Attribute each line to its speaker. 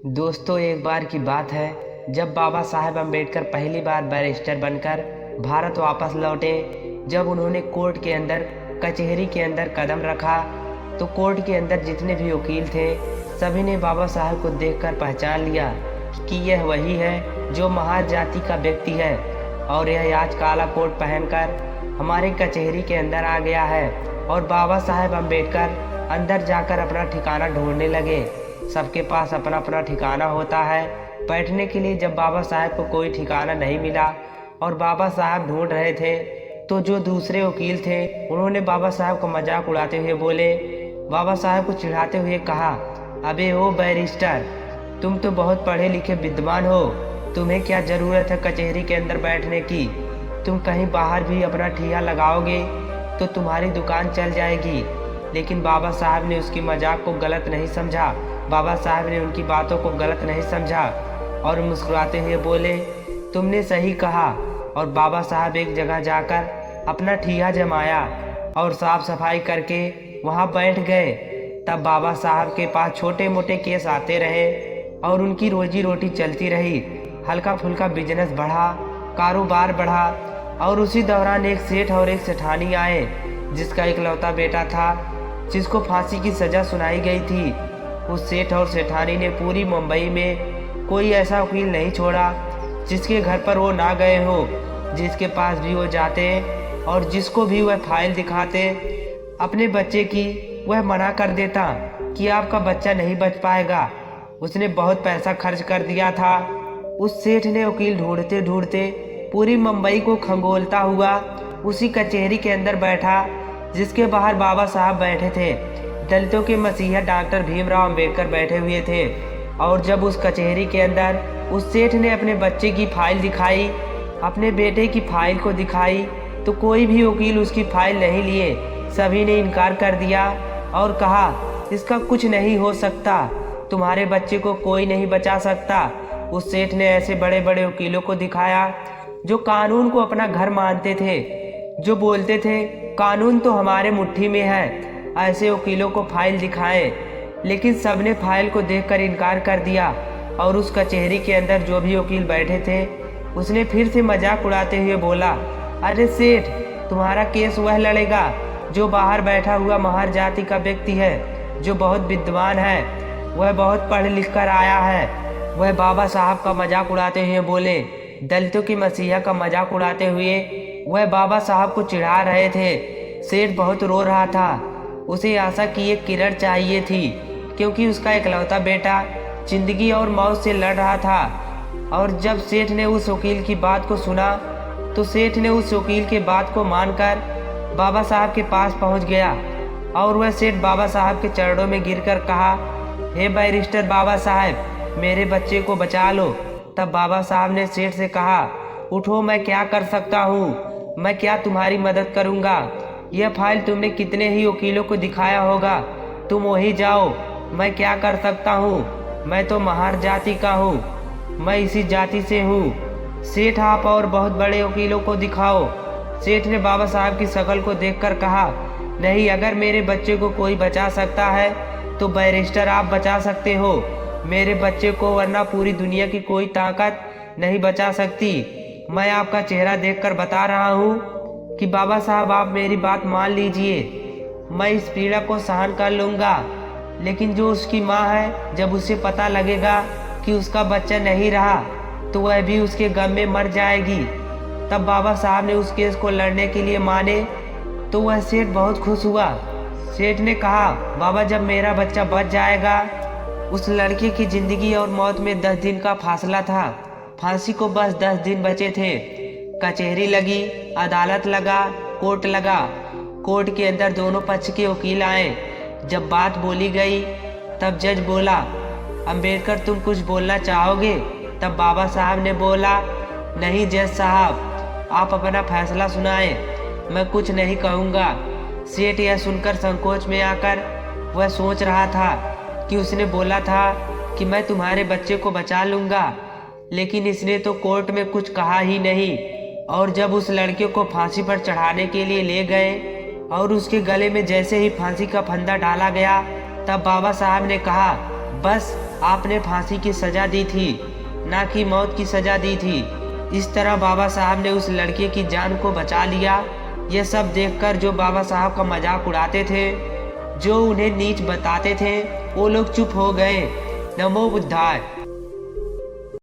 Speaker 1: दोस्तों, एक बार की बात है जब बाबा साहेब अम्बेडकर पहली बार बैरिस्टर बनकर भारत वापस लौटे। जब उन्होंने कोर्ट के अंदर, कचहरी के अंदर कदम रखा तो कोर्ट के अंदर जितने भी वकील थे सभी ने बाबा साहेब को देखकर पहचान लिया कि यह वही है जो महार जाति का व्यक्ति है और यह आज काला कोट पहनकर हमारे कचहरी के अंदर आ गया है। और बाबा साहेब अम्बेडकर अंदर जाकर अपना ठिकाना ढूंढने लगे। सबके पास अपना अपना ठिकाना होता है बैठने के लिए। जब बाबा साहेब को कोई ठिकाना नहीं मिला और बाबा साहब ढूंढ रहे थे तो जो दूसरे वकील थे उन्होंने बाबा साहब को मजाक उड़ाते हुए बोले, बाबा साहब को चिढ़ाते हुए कहा, अबे ओ बैरिस्टर, तुम तो बहुत पढ़े लिखे विद्वान हो, तुम्हें क्या ज़रूरत है कचहरी के अंदर बैठने की। तुम कहीं बाहर भी अपना ठिया लगाओगे तो तुम्हारी दुकान चल जाएगी। लेकिन बाबा साहब ने उसकी मजाक को गलत नहीं समझा। बाबा साहब ने उनकी बातों को गलत नहीं समझा और मुस्कुराते हुए बोले, तुमने सही कहा। और बाबा साहब एक जगह जाकर अपना ठिया जमाया और साफ सफाई करके वहाँ बैठ गए। तब बाबा साहब के पास छोटे मोटे केस आते रहे और उनकी रोजी रोटी चलती रही। हल्का फुल्का बिजनेस बढ़ा, कारोबार बढ़ा। और उसी दौरान एक सेठ और एक सेठानी आए जिसका इकलौता बेटा था जिसको फांसी की सज़ा सुनाई गई थी। उस सेठ और सेठानी ने पूरी मुंबई में कोई ऐसा वकील नहीं छोड़ा जिसके घर पर वो ना गए हो, जिसके पास भी वो जाते और जिसको भी वह फाइल दिखाते अपने बच्चे की, वह मना कर देता कि आपका बच्चा नहीं बच पाएगा। उसने बहुत पैसा खर्च कर दिया था। उस सेठ ने वकील ढूंढते ढूंढते पूरी मुंबई को खंगोलता हुआ उसी कचहरी के अंदर बैठा जिसके बाहर बाबा साहब बैठे थे। दलितों के मसीहा डॉक्टर भीमराव अंबेडकर बैठे हुए थे। और जब उस कचहरी के अंदर उस सेठ ने अपने बच्चे की फाइल दिखाई, अपने बेटे की फाइल को दिखाई, तो कोई भी वकील उसकी फाइल नहीं लिए। सभी ने इनकार कर दिया और कहा, इसका कुछ नहीं हो सकता, तुम्हारे बच्चे को कोई नहीं बचा सकता। उस सेठ ने ऐसे बड़े बड़े वकीलों को दिखाया जो कानून को अपना घर मानते थे, जो बोलते थे कानून तो हमारे मुट्ठी में है। ऐसे वकीलों को फाइल दिखाए, लेकिन सबने फाइल को देखकर इनकार कर दिया। और उस कचहरी के अंदर जो भी वकील बैठे थे उसने फिर से मजाक उड़ाते हुए बोला, अरे सेठ, तुम्हारा केस वह लड़ेगा जो बाहर बैठा हुआ महार जाति का व्यक्ति है, जो बहुत विद्वान है, वह बहुत पढ़ लिख कर आया है। वह बाबा साहब का मजाक उड़ाते हुए बोले। दलितों की मसीहा का मजाक उड़ाते हुए वह बाबा साहब को चिढ़ा रहे थे। सेठ बहुत रो रहा था। उसे आशा की एक किरण चाहिए थी क्योंकि उसका इकलौता बेटा जिंदगी और मौत से लड़ रहा था। और जब सेठ ने उस वकील की बात को सुना तो सेठ ने उस वकील के बात को मानकर बाबा साहब के पास पहुंच गया। और वह सेठ बाबा साहब के चरणों में गिरकर कहा, हे बैरिस्टर बाबा साहब, मेरे बच्चे को बचा लो। तब बाबा साहब ने सेठ से कहा, उठो, मैं क्या कर सकता हूँ, मैं क्या तुम्हारी मदद करूँगा। यह फाइल तुमने कितने ही वकीलों को दिखाया होगा, तुम वहीं जाओ, मैं क्या कर सकता हूँ, मैं तो महार जाति का हूँ, मैं इसी जाति से हूँ। सेठ, आप और बहुत बड़े वकीलों को दिखाओ। सेठ ने बाबा साहब की शक्ल को देखकर कहा, नहीं, अगर मेरे बच्चे को कोई बचा सकता है तो बैरिस्टर आप बचा सकते हो मेरे बच्चे को, वरना पूरी दुनिया की कोई ताकत नहीं बचा सकती। मैं आपका चेहरा देखकर बता रहा हूँ कि बाबा साहब, आप मेरी बात मान लीजिए। मैं इस पीड़ा को सहन कर लूँगा, लेकिन जो उसकी माँ है, जब उसे पता लगेगा कि उसका बच्चा नहीं रहा तो वह भी उसके गम में मर जाएगी। तब बाबा साहब ने उस केस को लड़ने के लिए माने तो वह सेठ बहुत खुश हुआ। सेठ ने कहा, बाबा, जब मेरा बच्चा बच जाएगा। उस लड़के की ज़िंदगी और मौत में 10 दिन का फासला था। फांसी को बस 10 दिन बचे थे। कचहरी लगी, अदालत लगा, कोर्ट लगा। कोर्ट के अंदर दोनों पक्ष के वकील आए। जब बात बोली गई तब जज बोला, अंबेडकर, तुम कुछ बोलना चाहोगे? तब बाबा साहब ने बोला, नहीं जज साहब, आप अपना फैसला सुनाएं, मैं कुछ नहीं कहूँगा। सेठ यह सुनकर संकोच में आकर वह सोच रहा था कि उसने बोला था कि मैं तुम्हारे बच्चे को बचा लूँगा, लेकिन इसने तो कोर्ट में कुछ कहा ही नहीं। और जब उस लड़के को फांसी पर चढ़ाने के लिए ले गए और उसके गले में जैसे ही फांसी का फंदा डाला गया तब बाबा साहब ने कहा, बस आपने फांसी की सज़ा दी थी, ना कि मौत की सज़ा दी थी। इस तरह बाबा साहब ने उस लड़के की जान को बचा लिया। ये सब देखकर जो बाबा साहब का मजाक उड़ाते थे, जो उन्हें नीच बताते थे, वो लोग चुप हो गए। नमो बुद्धाय।